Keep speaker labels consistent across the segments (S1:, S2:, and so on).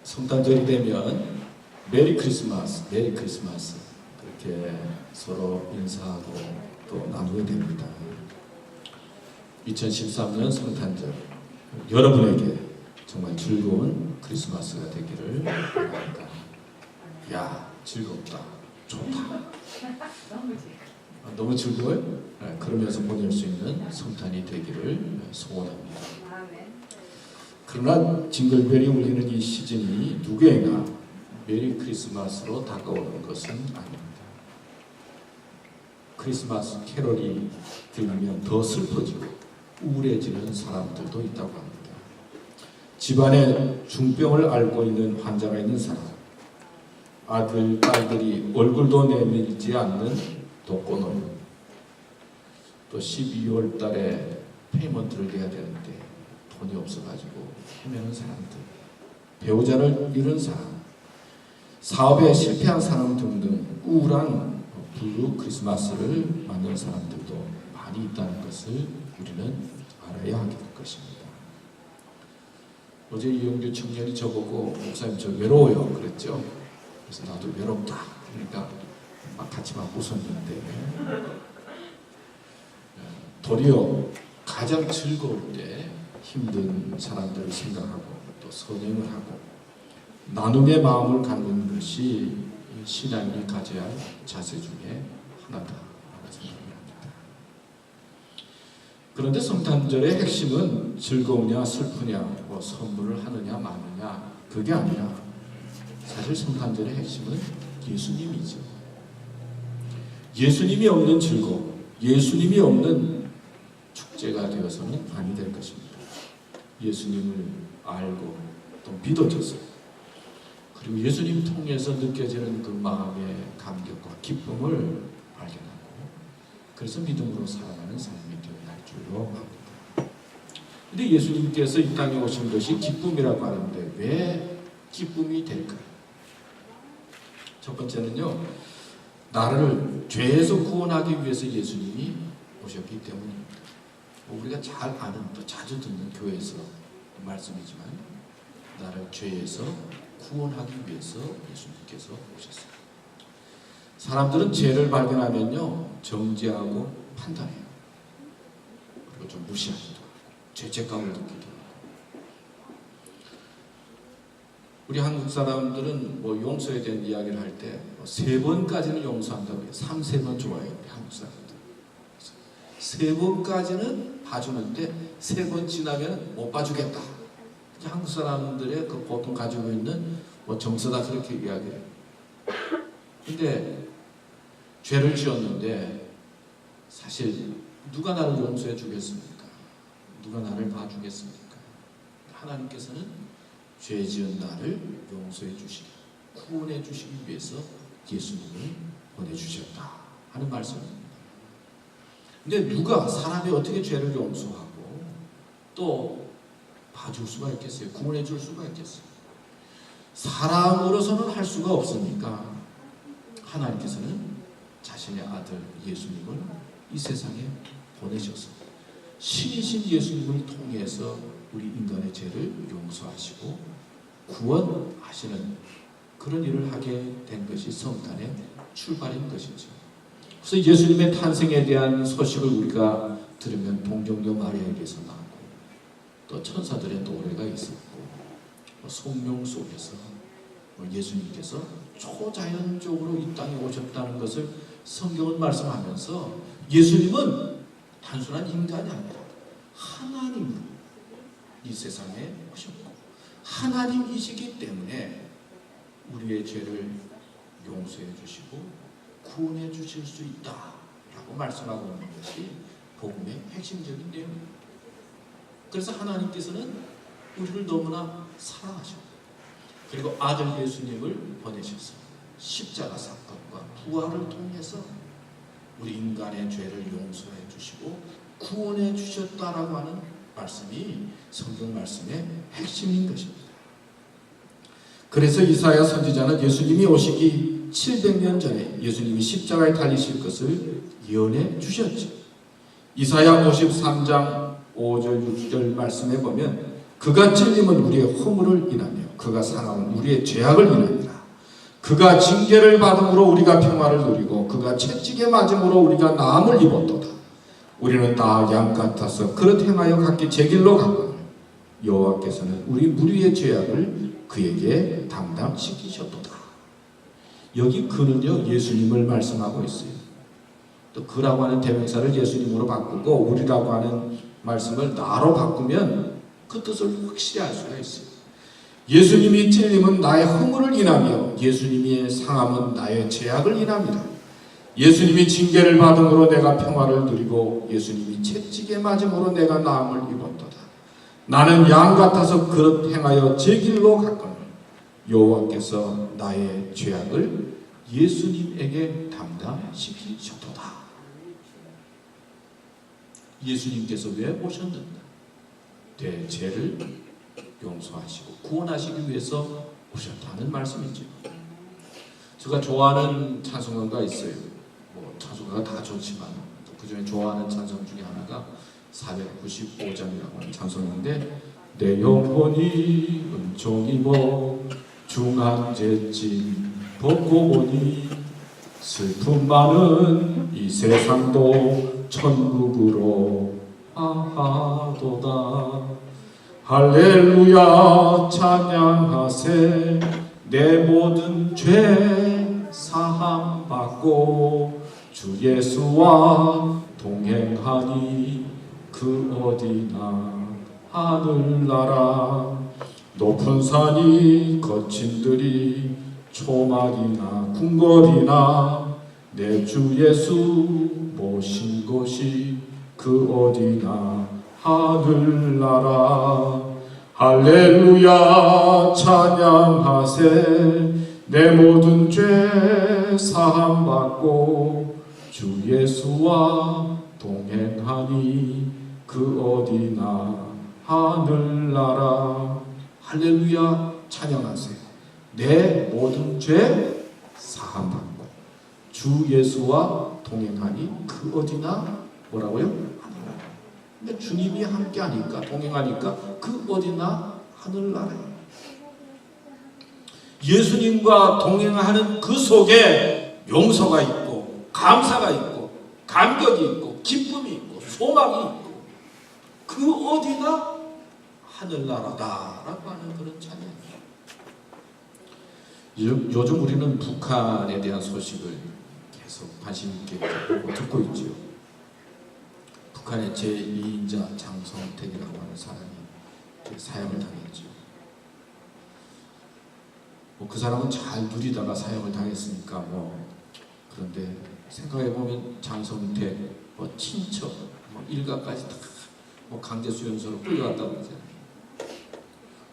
S1: 성탄절이 되면 메리 크리스마스, 메리 크리스마스 그렇게 서로 인사하고 또 나누게 됩니다. 2013년 성탄절 여러분에게 정말 즐거운 크리스마스가 되기를 바랍니다. 야, 즐겁다, 좋다. 너무 즐거워요? 네, 그러면서 보낼 수 있는 성탄이 되기를 소원합니다. 그러나 징글벨이 울리는 이 시즌이 누구에나 메리 크리스마스로 다가오는 것은 아닙니다. 크리스마스 캐롤이 들리면 더 슬퍼지고 우울해지는 사람들도 있다고 합니다. 집안에 중병을 앓고 있는 환자가 있는 사람, 아들, 딸들이 얼굴도 내밀지 않는 독거노인, 또 12월 달에 페이먼트를 내야 되는데 돈이 없어가지고 헤매는 사람들, 배우자를 잃은 사람, 사업에 실패한 사람 등등 우울한 블루 크리스마스를 맞는 사람들도 많이 있다는 것을 우리는 알아야 하게 될 것입니다. 어제 이영규 청년이 저보고 목사님 저 외로워요 그랬죠. 그래서 나도 외롭다 그러니까 같이 막 웃었는데 도리어 가장 즐거울 때 힘든 사람들을 생각하고 또 선행을 하고 나눔의 마음을 갖는 것이 신앙이 가져야 할 자세 중에 하나다라고 생각합니다. 그런데 성탄절의 핵심은 즐거우냐 슬프냐 뭐 선물을 하느냐 마느냐 그게 아니라 사실 성탄절의 핵심은 예수님이죠. 예수님이 없는 즐거움, 예수님이 없는 축제가 되어서는 아니 될 것입니다. 예수님을 알고 또 믿어져서 그리고 예수님 통해서 느껴지는 그 마음의 감격과 기쁨을 발견하고 그래서 믿음으로 살아가는 삶이 되어야 할 줄로 압니다. 그런데 예수님께서 이 땅에 오신 것이 기쁨이라고 하는데 왜 기쁨이 될까요? 첫 번째는요, 나를 죄에서 구원하기 위해서 예수님이 오셨기 때문입니다. 우리가 잘 아는 또 자주 듣는 교회에서 말씀이지만 나를 죄에서 구원하기 위해서 예수님께서 오셨습니다. 사람들은 죄를 발견하면요 정죄하고 판단해요. 그리고 좀 무시하기도 하고 죄책감을 느끼기도 하고. 우리 한국 사람들은 뭐 용서에 대한 이야기를 할 때 3번까지는 용서한다고 해요. 3-4번 좋아해요. 우리 한국 사람들 3번까지는 봐주는데 3번 지나면 못 봐주겠다. 한국 사람들의 그 보통 가지고 있는 뭐 정서다 그렇게 이야기해요. 근데 죄를 지었는데 사실 누가 나를 용서해 주겠습니까? 누가 나를 봐주겠습니까? 하나님께서는 죄 지은 나를 용서해 주시기, 구원해 주시기 위해서 예수님을 보내주셨다 하는 말씀입니다. 근데 누가 사람이 어떻게 죄를 용서하고 또 봐줄 수가 있겠어요? 구원해 줄 수가 있겠어요? 사람으로서는 할 수가 없으니까 하나님께서는 자신의 아들 예수님을 이 세상에 보내셔서 신이신 예수님을 통해서 우리 인간의 죄를 용서하시고 구원하시는 그런 일을 하게 된 것이 성탄의 출발인 것이죠. 그래서 예수님의 탄생에 대한 소식을 우리가 들으면 동정녀 마리아에게서 나오고 또 천사들의 노래가 있었고 성령 속에서 예수님께서 초자연적으로 이 땅에 오셨다는 것을 성경은 말씀하면서 예수님은 단순한 인간이 아니라 하나님으로 이 세상에 오셨고 하나님이시기 때문에 우리의 죄를 용서해 주시고 구원해 주실 수 있다라고 말씀하고 있는 것이 복음의 핵심적인 내용입니다. 그래서 하나님께서는 우리를 너무나 사랑하셨고 그리고 아들 예수님을 보내셔서 십자가 사건과 부활을 통해서 우리 인간의 죄를 용서해 주시고 구원해 주셨다라고 하는 말씀이 성경 말씀의 핵심인 것입니다. 그래서 이사야 선지자는 예수님이 오시기 700년 전에 예수님이 십자가에 달리실 것을 예언해 주셨죠. 이사야 53장 5절 6절 말씀해 보면 그가 찔림은 우리의 허물을 인하며 그가 상함은 우리의 죄악을 인하니라. 그가 징계를 받음으로 우리가 평화를 누리고 그가 채찍에 맞음으로 우리가 나음을 입었도다. 우리는 다 양 같아서 그릇 행하여 각기 제 길로 갔거늘 여호와께서는 우리 무리의 죄악을 그에게 담당시키셨도다. 여기 그는요 예수님을 말씀하고 있어요. 또 그라고 하는 대명사를 예수님으로 바꾸고 우리라고 하는 말씀을 나로 바꾸면 그 뜻을 확실히 알 수가 있어요. 예수님이 찔림은 나의 허물을 인하며 예수님이 상함은 나의 죄악을 인합니다. 예수님이 징계를 받음으로 내가 평화를 누리고 예수님이 채찍에 맞음으로 내가 나음을 입었도다. 나는 양 같아서 그릇 행하여 제 길로 갔거늘 여호와께서 나의 죄악을 예수님에게 담당시키셨도다. 예수님께서 왜 오셨는가? 내 죄를 용서하시고 구원하시기 위해서 오셨다는 말씀이죠. 제가 좋아하는 찬송가가 있어요. 뭐 찬송가가 다 좋지만 그 중에 좋아하는 찬송 중에 하나가 495장이라고 하는 찬송인데, 내 영혼이 은총 입어 중한 죄짐 벗고 보니 슬픔 많은 이 세상도 천국으로 아하도다. 할렐루야 찬양하세. 내 모든 죄 사함 받고 주 예수와 동행하니 그 어디나 하늘나라. 높은 산이 거친 들이 초막이나 궁궐이나 내 주 예수 모신 곳이 그 어디나 하늘나라. 할렐루야 찬양하세. 내 모든 죄 사함 받고 주 예수와 동행하니 그 어디나 하늘나라. 할렐루야 찬양하세요. 내 모든 죄 사함 받고 주 예수와 동행하니 그 어디나 뭐라고요? 하늘나라. 근데 주님이 함께하니까 동행하니까 그 어디나 하늘나라예요. 예수님과 동행하는 그 속에 용서가 있고 감사가 있고 감격이 있고 기쁨이 있고 소망이 있고 그 어디나 하늘나라다라고 하는 그런 찬양이에요. 요즘 우리는 북한에 대한 소식을 계속 관심 있게 보고 듣고 있죠. 북한의 제2인자 장성택이라고 하는 사람이 사형을 당했죠. 그 사람은 잘 누리다가 사형을 당했으니까 그런데 생각해 보면 장성택 친척 일가까지 다 강제 수용소로 끌려갔다고 그러잖아요.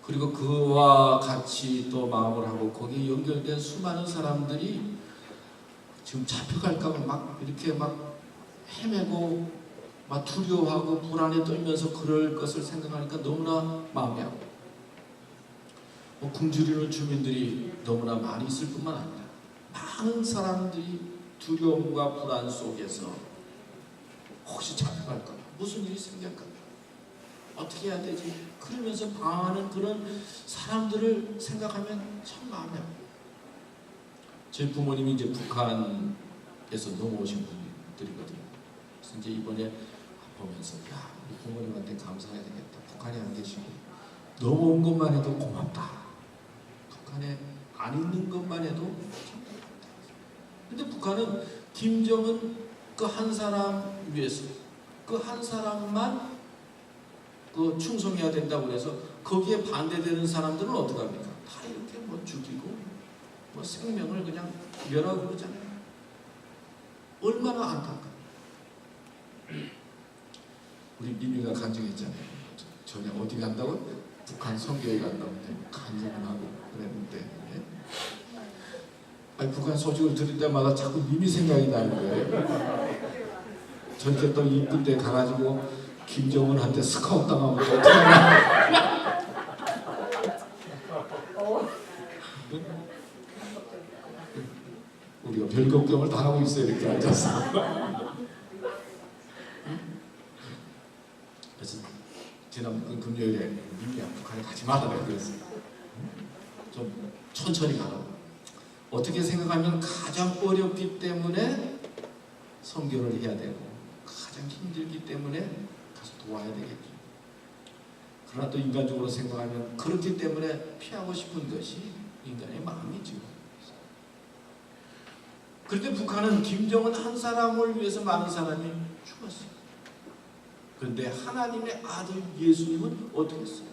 S1: 그리고 그와 같이 또 마음을 하고 거기에 연결된 수많은 사람들이 지금 잡혀갈까봐 이렇게 헤매고 두려워하고 불안에 떨면서 그럴 것을 생각하니까 너무나 마음이 아프고 굶주리는 주민들이 너무나 많이 있을 뿐만 아니라 많은 사람들이 두려움과 불안 속에서 혹시 잡혀갈까 봐 무슨 일이 생길까 봐 어떻게 해야 되지? 그러면서 방황하는 그런 사람들을 생각하면 참 마음이 아파요. 제 부모님이 이제 북한에서 넘어오신 분들이거든요. 그래서 이제 이번에 보면서 우리 부모님한테 감사해야 되겠다. 북한에 안 계시고 넘어온 것만 해도 고맙다. 북한에 안 있는 것만 해도 참 고맙다. 근데 북한은 김정은 그 한 사람 위해서 그 한 사람만 충성해야 된다고 해서 거기에 반대되는 사람들은 어떡합니까? 다 이렇게 죽이고 생명을 그냥 멸하고 그러잖아요. 얼마나 안타까워. 우리 미미가 간증했잖아요. 전에 어디 간다고? 북한 선교회 간다고 간증을 하고 그랬는데 북한 소식을 들을 때마다 자꾸 미미 생각이 나는 거예요. 저렇게 또 이쁜 데 가가지고 김정은한테 스카웃 당하면 어떡하나. 우리가 별 걱정을 다 하고 있어요. 이렇게 앉아서. 그래서 지난번 금요일에 민미야 북한에 가지 말라고 그랬어요. 좀 천천히 가라고. 어떻게 생각하면 가장 어렵기 때문에 선교를 해야 되고 가장 힘들기 때문에 가서 도와야 되겠죠. 그러나 또 인간적으로 생각하면 그렇기 때문에 피하고 싶은 것이 인간의 마음이죠. 그런데 북한은 김정은 한 사람을 위해서 많은 사람이 죽었어요. 그런데 하나님의 아들 예수님은 어떻게 했어요?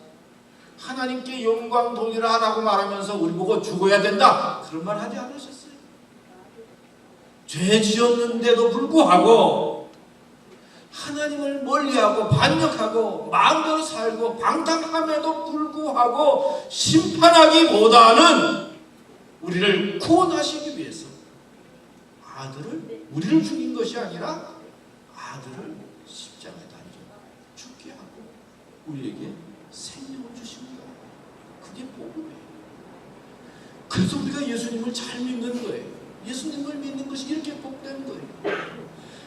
S1: 하나님께 영광 돌리라 라고 말하면서 우리 보고 죽어야 된다 그런 말 하지 않으셨어요. 죄 지었는데도 불구하고 하나님을 멀리하고 반역하고 마음대로 살고 방탕함에도 불구하고 심판하기보다는 우리를 구원하시기 위해서 아들을 우리를 죽인 것이 아니라 아들을 십자가에 달려 죽게 하고 우리에게 생명을 주신 거예요. 그게 복음이에요. 그래서 우리가 예수님을 잘 믿는 거예요. 예수님을 믿는 것이 이렇게 복된 거예요.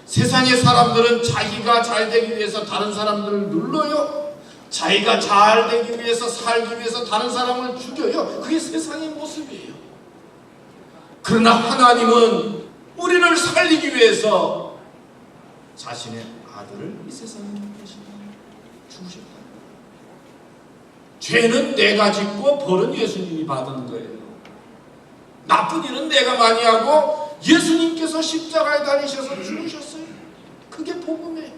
S1: 세상의 사람들은 자기가 잘 되기 위해서 다른 사람들을 눌러요. 자기가 잘 되기 위해서 살기 위해서 다른 사람을 죽여요. 그게 세상의 모습이에요. 그러나 하나님은 우리를 살리기 위해서 자신의 아들을 이 세상에 주셨다. 죄는 내가 짓고 벌은 예수님이 받은 거예요. 나쁜 일은 내가 많이 하고 예수님께서 십자가에 달리셔서 죽으셨어요. 그게 복음이에요.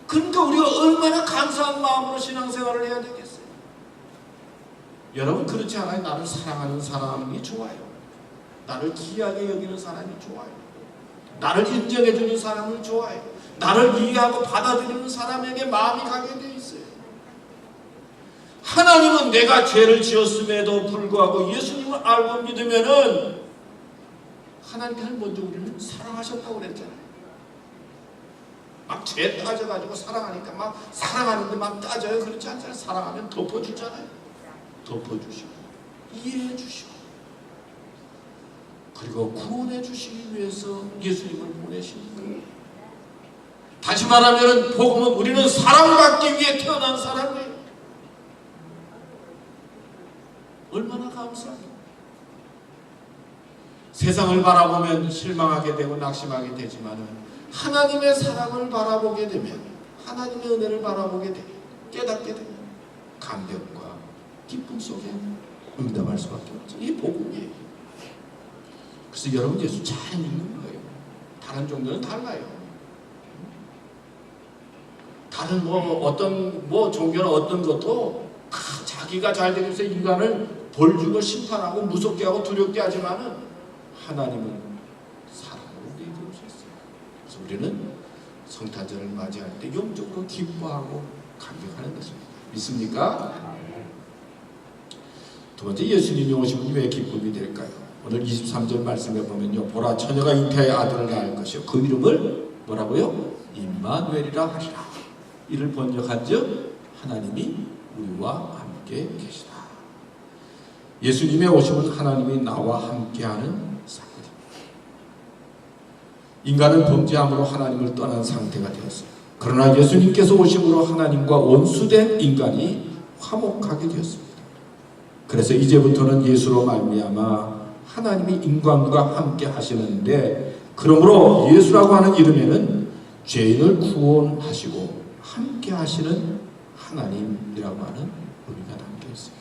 S1: 그러니까 우리가 얼마나 감사한 마음으로 신앙생활을 해야 되겠어요. 여러분 그렇지 않아요? 나를 사랑하는 사람이 좋아요. 나를 귀하게 여기는 사람이 좋아요. 나를 인정해주는 사람을 좋아해요. 나를 이해하고 받아들이는 사람에게 마음이 가게 되어 있어요. 하나님은 내가 죄를 지었음에도 불구하고 예수님을 알고 믿으면은 하나님께서 먼저 우리를 사랑하셨다고 그랬잖아요. 막 죄 따져가지고 사랑하니까 막 사랑하는데 막 따져요. 그렇지 않잖아요. 사랑하면 덮어주잖아요. 덮어주시고 이해해 주시고 그리고 구원해 주시기 위해서 예수님을 보내신 거예요. 다시 말하면 복음은 우리는 사랑받기 위해 태어난 사람이에요. 얼마나 감사해요. 세상을 바라보면 실망하게 되고 낙심하게 되지만 하나님의 사랑을 바라보게 되면 하나님의 은혜를 바라보게 되면 깨닫게 되면 감격과 기쁨 속에 응답할 수밖에 없죠. 이게 복음이에요. 그래서 여러분 예수 잘 믿는 거예요. 다른 종교는 달라요. 다른 어떤 종교는 어떤 것도 자기가 잘 되기 위해서 인간을 벌 주고 심판하고 무섭게 하고 두렵게 하지만은 하나님은 사랑으로 우리에게 오셨어요. 그래서 우리는 성탄절을 맞이할 때 영적으로 기뻐하고 감격하는 것입니다. 믿습니까? 두 번째, 예수님이 오시면 왜 기쁨이 될까요? 오늘 23절 말씀에 보면요, 보라 처녀가 잉태의 아들을 낳을 것이요 그 이름을 뭐라고요? 임마누엘이라 하리라. 이를 번역한즉 하나님이 우리와 함께 계시다. 예수님의 오심은 하나님이 나와 함께하는 사건입니다. 인간은 범죄함으로 하나님을 떠난 상태가 되었어요. 그러나 예수님께서 오심으로 하나님과 원수된 인간이 화목하게 되었습니다. 그래서 이제부터는 예수로 말미암아 하나님이 인간과 함께 하시는데, 그러므로 예수라고 하는 이름에는 죄인을 구원하시고 함께 하시는 하나님이라고 하는 의미가 담겨 있어요.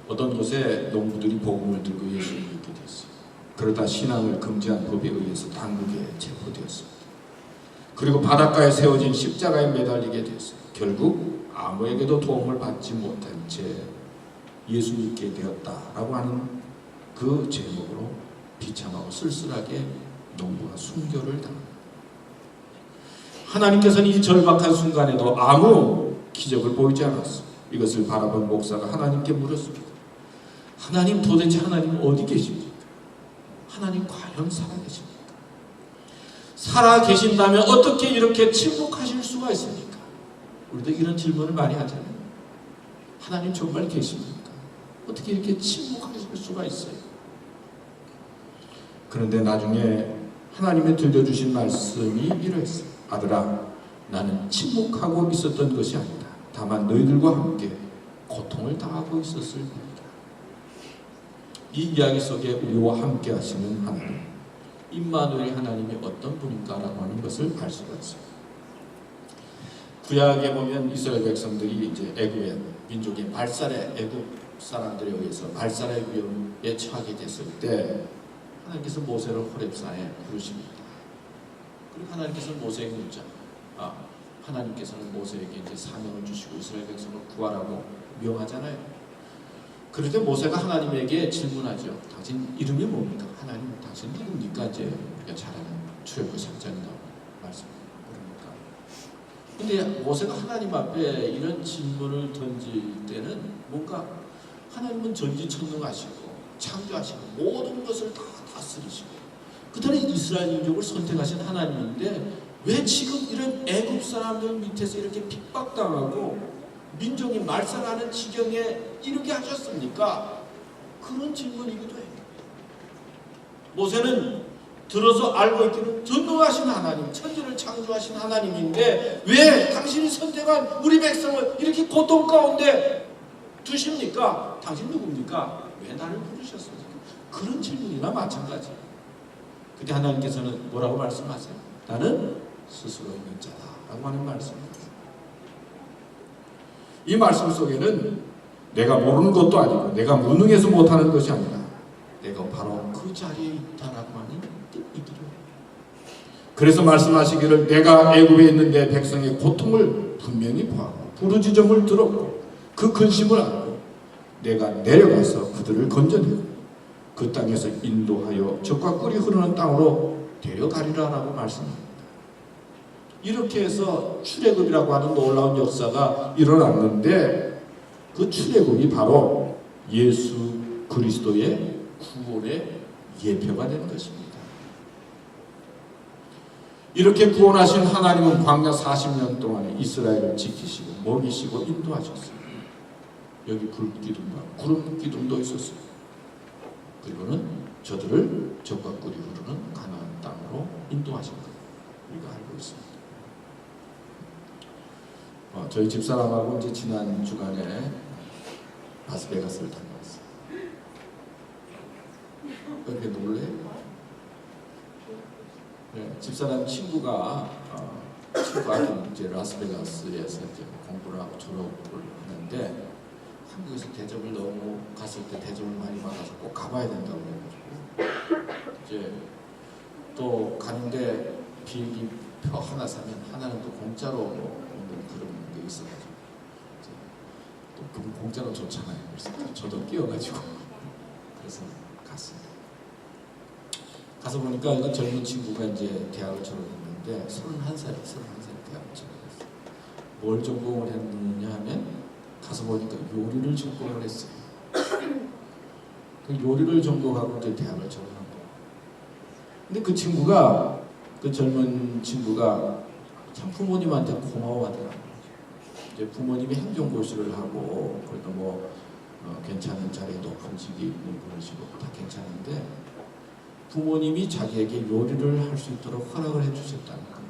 S1: 어떤 곳에 농부들이 복음을 들고 예수를 믿게 됐어요. 그러다 신앙을 금지한 법에 의해서 당국에 체포되었습니다. 그리고 바닷가에 세워진 십자가에 매달리게 됐어요. 결국 아무에게도 도움을 받지 못한 채 예수 믿게 되었다라고 하는 그 제목으로 비참하고 쓸쓸하게 농부가 순교를 당합니다. 하나님께서는 이 절박한 순간에도 아무 기적을 보이지 않았어요. 이것을 바라본 목사가 하나님께 물었습니다. 하나님, 도대체 하나님 어디 계십니까? 하나님 과연 살아계십니까? 살아계신다면 어떻게 이렇게 침묵하실 수가 있습니까? 우리도 이런 질문을 많이 하잖아요. 하나님 정말 계십니까? 어떻게 이렇게 침묵하실 수가 있어요? 그런데 나중에 하나님이 들려주신 말씀이 이러했어요. 아들아, 나는 침묵하고 있었던 것이 아니다. 다만 너희들과 함께 고통을 당하고 있었을 뿐이다. 이 이야기 속에 우리와 함께 하시는 하나님, 임마누엘 하나님이 어떤 분인가라고 하는 것을 알 수가 있어요. 구약에 보면 이스라엘 백성들이 이제 애굽의 민족의 발살에, 애굽 사람들에 의해서 발살의 위험에 처하게 됐을 때 하나님께서 모세를 호렙산에 부르십니다. 그리고 하나님께서 모세에게 묻자. 하나님께서는 모세에게 이제 사명을 주시고 이스라엘 백성을 구하라고 명하잖아요. 그럴 때 모세가 하나님에게 질문하죠. 당신 이름이 뭡니까? 하나님, 당신 누굽니까? 이제 우리가 잘 아는 출애굽기 3장에 나오는 말씀. 근데 모세가 하나님 앞에 이런 질문을 던질 때는 뭔가 하나님은 전지천능하시고 창조하시고 모든 것을 다 다스리시고 그다음에 이스라엘 민족을 선택하신 하나님인데 왜 지금 이런 애굽 사람들 밑에서 이렇게 핍박당하고 민족이 말살하는 지경에 이르게 하셨습니까? 그런 질문이기도 해요. 모세는 들어서 알고 있기는 전능하신 하나님, 천지를 창조하신 하나님인데 왜 당신이 선택한 우리 백성을 이렇게 고통 가운데 두십니까? 당신 누굽니까? 왜 나를 부르셨습니까? 그런 질문이나 마찬가지예요. 그때 하나님께서는 뭐라고 말씀하세요? 나는 스스로 있는 자다 라고 하는 말씀입니다. 이 말씀 속에는 내가 모르는 것도 아니고 내가 무능해서 못하는 것이 아니라 내가 바로 그 자리에 있다라고 하는 뜻이기도 해요. 그래서 말씀하시기를 내가 애굽에 있는 내 백성의 고통을 분명히 보았고 부르짖음을 들었고 그 근심을 알고 내가 내려가서 그들을 건져내고 그 땅에서 인도하여 젖과 꿀이 흐르는 땅으로 데려가리라라고 말씀합니다. 이렇게 해서 출애굽이라고 하는 놀라운 역사가 일어났는데 그 출애굽이 바로 예수 그리스도의 구원의 예표가 되는 것입니다. 이렇게 구원하신 하나님은 광야 40년 동안에 이스라엘을 지키시고 먹이시고 인도하셨어요. 여기 불기둥과 구름 기둥도 있었어요. 그리고는 저들을 젖과 꿀이 흐르는 가나안 땅으로 인도하신 것 우리가 알고 있습니다. 저희 집사람하고 이제 지난 주간에 라스베가스를 다녀왔어요. 왜 이렇게 놀래요? 네, 집사람 친구가 이제 라스베가스에서 이제 공부를 하고 졸업을 하는데 한국에서 대접을 너무 갔을 때 대접을 많이 받아서 꼭 가봐야 된다고 해가지고 이제 또 가는데 비행기표 하나 사면 하나는 또 공짜로 오는 그런 게 있어가지고 또 공짜로 좋잖아요. 그래서 저도 끼어가지고 그래서 갔습니다. 가서 보니까 그 젊은 친구가 이제 대학을 졸업했는데 31살 대학을 졸업했어요. 뭘 전공을 했느냐 하면 가서 보니까 요리를 전공을 했어요. 그 요리를 전공하고 이제 대학을 졸업한 거예요. 근데 그 친구가 그 젊은 친구가 참 부모님한테 고마워하더라고요. 이제 부모님이 행정고시를 하고 그래도 뭐 괜찮은 자리에 높은 직이 있는 분이시고 다 괜찮은데 부모님이 자기에게 요리를 할 수 있도록 허락을 해주셨다는 거예요.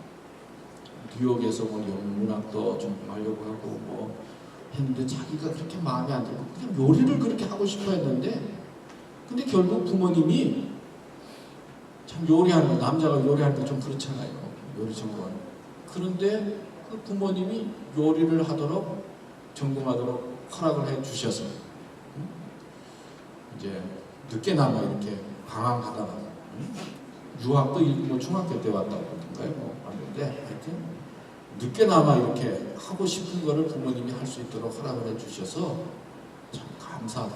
S1: 뉴욕에서 뭐 영문학도 전공하려고 하고 뭐 했는데 자기가 그렇게 마음에 안 들고 그냥 요리를 그렇게 하고 싶어 했는데 근데 결국 부모님이 참 요리하는 거 남자가 요리할 때 좀 그렇잖아요. 요리 전공하는 그런데 그 부모님이 요리를 하도록 전공하도록 허락을 해 주셔서 이제 늦게나마 이렇게 방황하다가 유학도 뭐 중학교 때 왔다고 그러던가요? 뭐 왔는데 하여튼 늦게나마 이렇게 하고 싶은 거를 부모님이 할 수 있도록 허락을 해 주셔서 참 감사하다.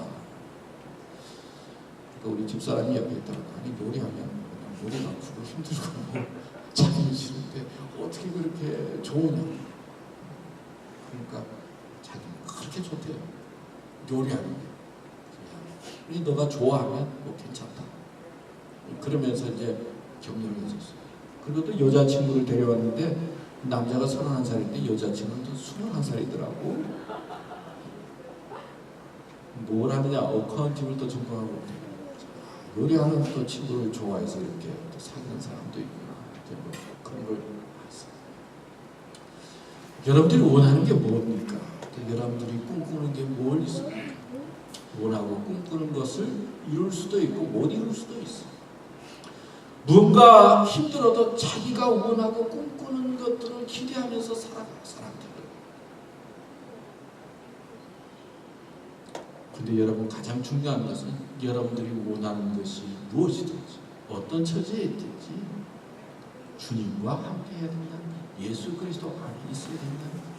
S1: 그러니까 우리 집사람이 옆에 있다가 아니 요리하면 머리가 아프고 힘들고 자기는 싫은데 어떻게 그렇게 좋으냐. 그러니까 자기는 그렇게 좋대요. 요리하는 게. 너가 좋아하면 뭐 괜찮다. 그러면서 이제 격려를 해줬어요. 그리고 또 여자친구를 데려왔는데 남자가 31살인데 여자친구는 또 21살이더라고. 뭘 하느냐? 어카운팅을 또 전공하고 요리하는 또 친구를 좋아해서 이렇게 또 사귀는 사람도 있구나. 뭐 그런 걸 봤어요. 여러분들이 원하는 게 뭡니까? 여러분들이 꿈꾸는 게 뭘 있습니까? 원하고 꿈꾸는 것을 이룰 수도 있고 못 이룰 수도 있어. 무언가 힘들어도 자기가 원하고 꿈꾸는 것들을 기대하면서 살아가요, 사람들은. 근데 여러분, 가장 중요한 것은 여러분들이 원하는 것이 무엇이든지 어떤 처지에 있든지 주님과 함께 해야 된다는 거예요. 예수 그리스도 안에 있어야 된다는 거예요.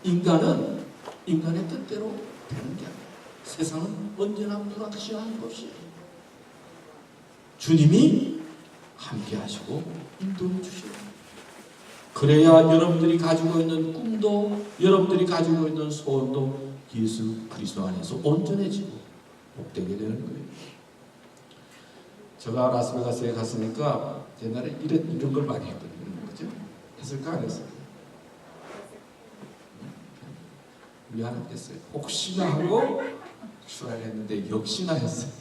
S1: 인간은 인간의 뜻대로 되는 게 아니에요. 세상은 언제나 불확실한 것이에요. 주님이 함께 하시고 인도해 주시고, 그래야 여러분들이 가지고 있는 꿈도 여러분들이 가지고 있는 소원도 예수 그리스도 안에서 온전해지고 복되게 되는 거예요. 제가 라스베가스에 갔으니까 옛날에 이런 걸 많이 했거든요. 그죠? 했을까 안 했을까? 왜 안 했겠어요? 혹시나 하고 출연했는데 역시나 했어요.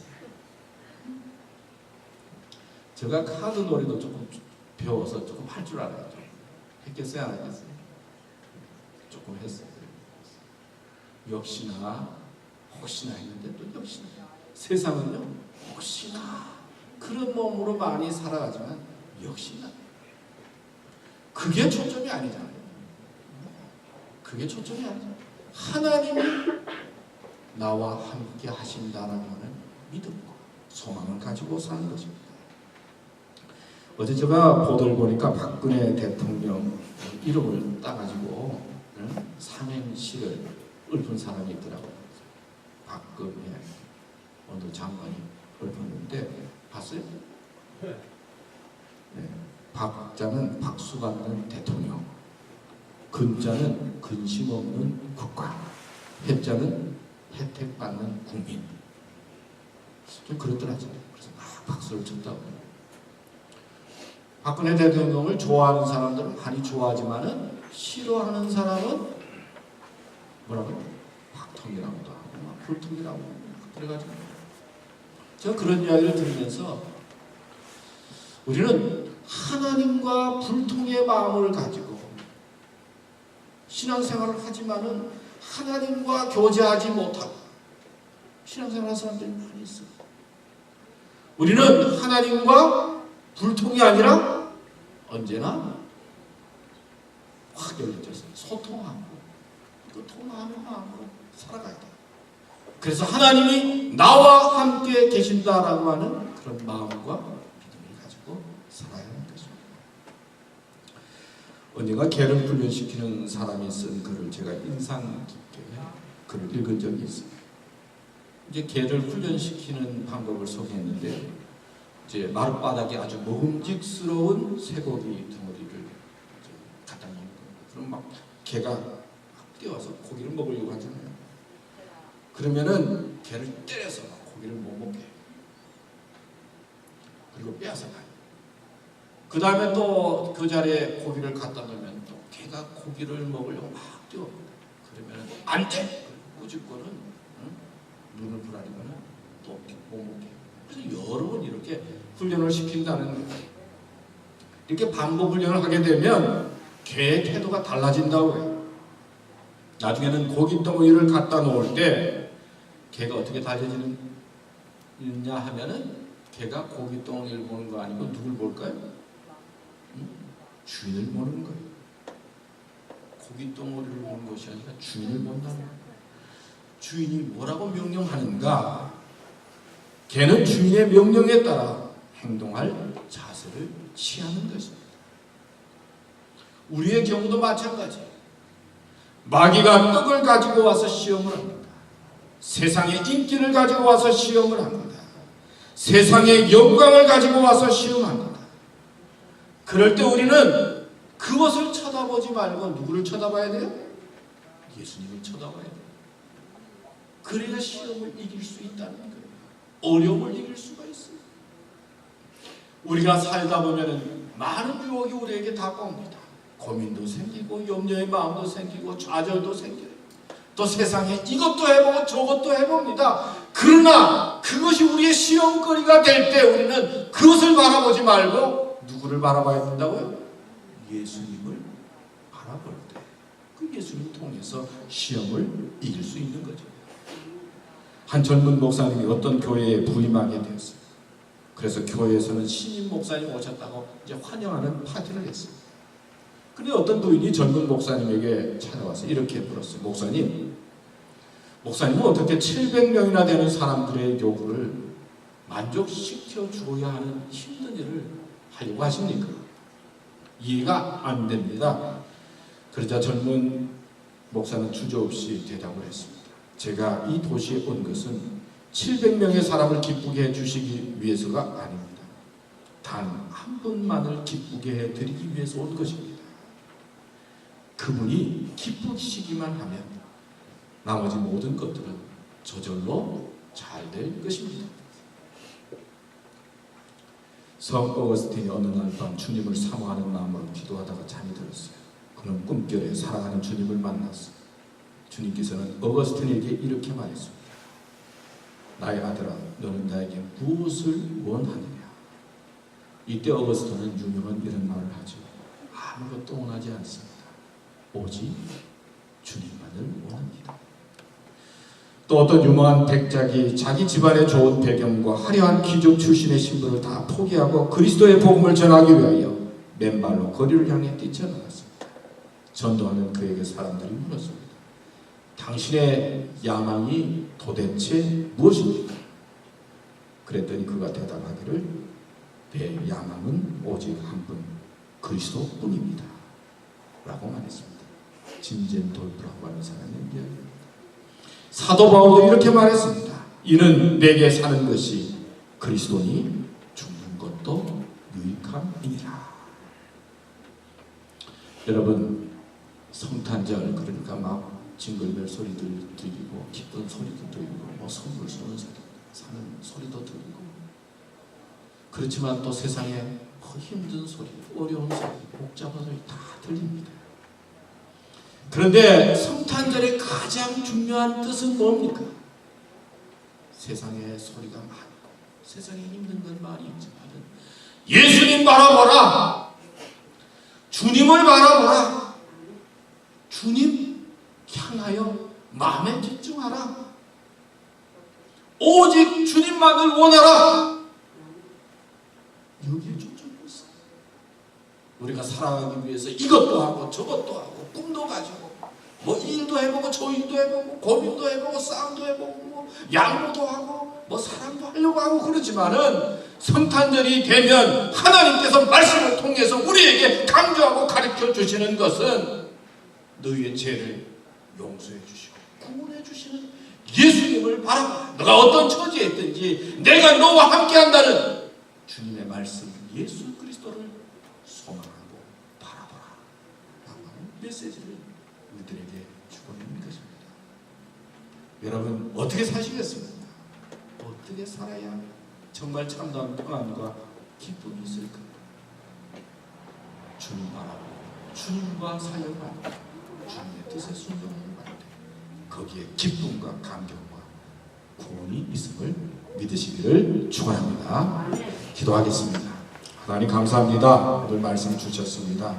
S1: 제가 카드 놀이도 조금 배워서 조금 할 줄 알아요. 좀. 했겠어요? 안 했겠어요? 조금 했어요. 역시나 혹시나 했는데 또 역시나. 세상은요 혹시나 그런 몸으로 많이 살아가지만 역시나 그게 초점이 아니잖아요. 그게 초점이 아니잖아요. 하나님이 나와 함께 하신다라는 믿음과 소망을 가지고 사는 것입니다. 어제 제가 보도를 보니까 박근혜 대통령 이름을 따가지고 삼행시를 읊은 사람이 있더라고요. 박근혜 어느 장관이 읊었는데 봤어요? 네. 박자는 박수 받는 대통령, 근자는 근심 없는 국가, 해자는 혜택 받는 국민. 좀 그렇더라고요. 그래서 막 박수를 쳤다고. 박근혜 대통령을 좋아하는 사람들은 많이 좋아하지만은 싫어하는 사람은 뭐라고요? 박통이라고도 하고 불통이라고 그래가지고 제가 그런 이야기를 들으면서 우리는 하나님과 불통의 마음을 가지고 신앙생활을 하지만은 하나님과 교제하지 못하고 신앙생활하는 사람들이 많이 있어요. 우리는 하나님과 불통이 아니라 언제나 확 열려져서 소통하고 그 통하는 마음으로 살아가야 돼요. 그래서 하나님이 나와 함께 계신다라고 하는 그런 마음과 믿음을 가지고 살아야 하는 것입니다. 언젠가 개를 훈련시키는 사람이 쓴 글을 제가 인상 깊게 글을 읽은 적이 있습니다. 이제 개를 훈련시키는 방법을 소개했는데 이제 마룻바닥에 아주 먹음직스러운 쇠고기 덩어리를 갖다 놓는 겁니다. 그럼 막 개가 막 뛰어와서 고기를 먹으려고 하잖아요. 그러면은 개를 때려서 막 고기를 못 먹게 해요. 그리고 빼앗아 가요. 그 다음에 또 그 자리에 고기를 갖다 놓으면 또 개가 고기를 먹으려고 막 뛰어옵니다. 그러면 안 돼! 꾸짖고는 눈을 부라리고는 또 못 먹게 해요. 그래서 여러 번 이렇게 훈련을 시킨다는 거예요. 이렇게 반복 훈련을 하게 되면 개의 태도가 달라진다고 해요. 나중에는 고기 덩어리를 갖다 놓을 때 개가 어떻게 달라지느냐 하면은 개가 고기 덩어리를 보는 거 아니고 누굴 볼까요? 주인을 보는 거예요. 고기 덩어리를 보는 것이 아니라 주인을 본다는 거예요. 주인이 뭐라고 명령하는가? 개는 주인의 명령에 따라 행동할 자세를 취하는 것입니다. 우리의 경우도 마찬가지예요. 마귀가 떡을 가지고 와서 시험을 합니다. 세상의 인기를 가지고 와서 시험을 합니다. 세상의 영광을 가지고 와서 시험합니다. 그럴 때 우리는 그것을 쳐다보지 말고 누구를 쳐다봐야 돼요? 예수님을 쳐다봐야 돼요. 그래야 시험을 이길 수 있다는 거예요. 어려움을 이길 수가 있어요. 우리가 살다 보면은 많은 유혹이 우리에게 다가옵니다. 고민도 생기고 염려의 마음도 생기고 좌절도 생겨요. 또 세상에 이것도 해보고 저것도 해봅니다. 그러나 그것이 우리의 시험거리가 될 때 우리는 그것을 바라보지 말고 누구를 바라봐야 된다고요? 예수님을 바라볼 때. 예수님을 통해서 시험을 이길 수 있는 거죠. 한 젊은 목사님이 어떤 교회에 부임하게 되었어요. 그래서 교회에서는 신임 목사님 오셨다고 이제 환영하는 파티를 했어요. 근데 어떤 부인이 젊은 목사님에게 찾아와서 이렇게 물었어요. 목사님은 어떻게 700명이나 되는 사람들의 요구를 만족시켜 주어야 하는 힘든 일을 하려고 하십니까? 이해가 안 됩니다. 그러자 젊은 목사는 주저없이 대답을 했습니다. 제가 이 도시에 온 것은 700명의 사람을 기쁘게 해주시기 위해서가 아닙니다. 단 한 분만을 기쁘게 해드리기 위해서 온 것입니다. 그분이 기쁘시기만 하면 나머지 모든 것들은 저절로 잘 될 것입니다. 성 어거스틴이 어느 날 밤 주님을 사모하는 마음으로 기도하다가 잠이 들었어요. 그는 꿈결에 사랑하는 주님을 만났어요. 주님께서는 어거스틴에게 이렇게 말했습니다. 나의 아들아, 너는 나에게 무엇을 원하느냐? 이때 어거스틴은 유명한 이런 말을 하죠. 아무것도 원하지 않습니다. 오직 주님만을 원합니다. 또 어떤 유명한 백작이 자기 집안의 좋은 배경과 화려한 귀족 출신의 신분을 다 포기하고 그리스도의 복음을 전하기 위하여 맨발로 거리를 향해 뛰쳐나갔습니다. 전도하는 그에게 사람들이 물었습니다. 당신의 야망이 도대체 무엇입니까? 그랬더니 그가 대답하기를 내 야망은 오직 한 분, 그리스도뿐입니다. 라고 말했습니다. 진젠 돌프라고 하는 사람의 이야기입니다. 사도 바울도 이렇게 말했습니다. 이는 내게 사는 것이 그리스도니 죽는 것도 유익함이니라. 여러분, 성탄절 그러니까 막 징글벨 소리들 들리고 기쁜 소리도 들리고 뭐 선물 쏘는 소리도 들리고 그렇지만 또 세상에 힘든 소리, 어려운 소리, 복잡한 소리 다 들립니다. 그런데 성탄절의 가장 중요한 뜻은 뭡니까? 세상에 소리가 많고 세상에 힘든 건 많이 있지만 예수님 바라보라. 주님을 바라보라. 주님 향하여 마음에 집중하라. 오직 주님만을 원하라. 여기에 초점이 있어요. 우리가 살아가기 위해서 이것도 하고 저것도 하고 꿈도 가지고 뭐 일도 해보고 저 일도 해보고 고민도 해보고 싸움도 해보고 뭐 양보도 하고 뭐 사랑도 하려고 하고 그러지만은 성탄절이 되면 하나님께서 말씀을 통해서 우리에게 강조하고 가르쳐 주시는 것은 너희의 죄를 용서해 주시고 구원해 주시는 예수님을 바라봐. 너가 어떤 처지에 있든지 내가 너와 함께 한다는 주님의 말씀 예수 그리스도를 소망하고 바라보라 라고 하는 메시지를 우리들에게 주고 있는 것입니다. 여러분 어떻게 사시겠습니까? 어떻게 살아야 정말 참다운 평안과 기쁨이 있을까? 주님 바라보고 주님과 사역하고 주님의 뜻에 순종하는 때 거기에 기쁨과 감격과 구원이 있음을 믿으시기를 축원합니다. 기도하겠습니다. 하나님 감사합니다. 오늘 말씀 주셨습니다.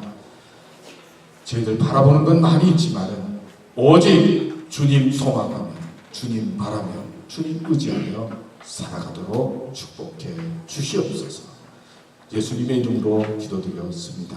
S1: 저희들 바라보는 건 많이 있지만 오직 주님 소망하며 주님 바라며 주님 의지하며 살아가도록 축복해 주시옵소서. 예수님의 이름으로 기도드렸습니다.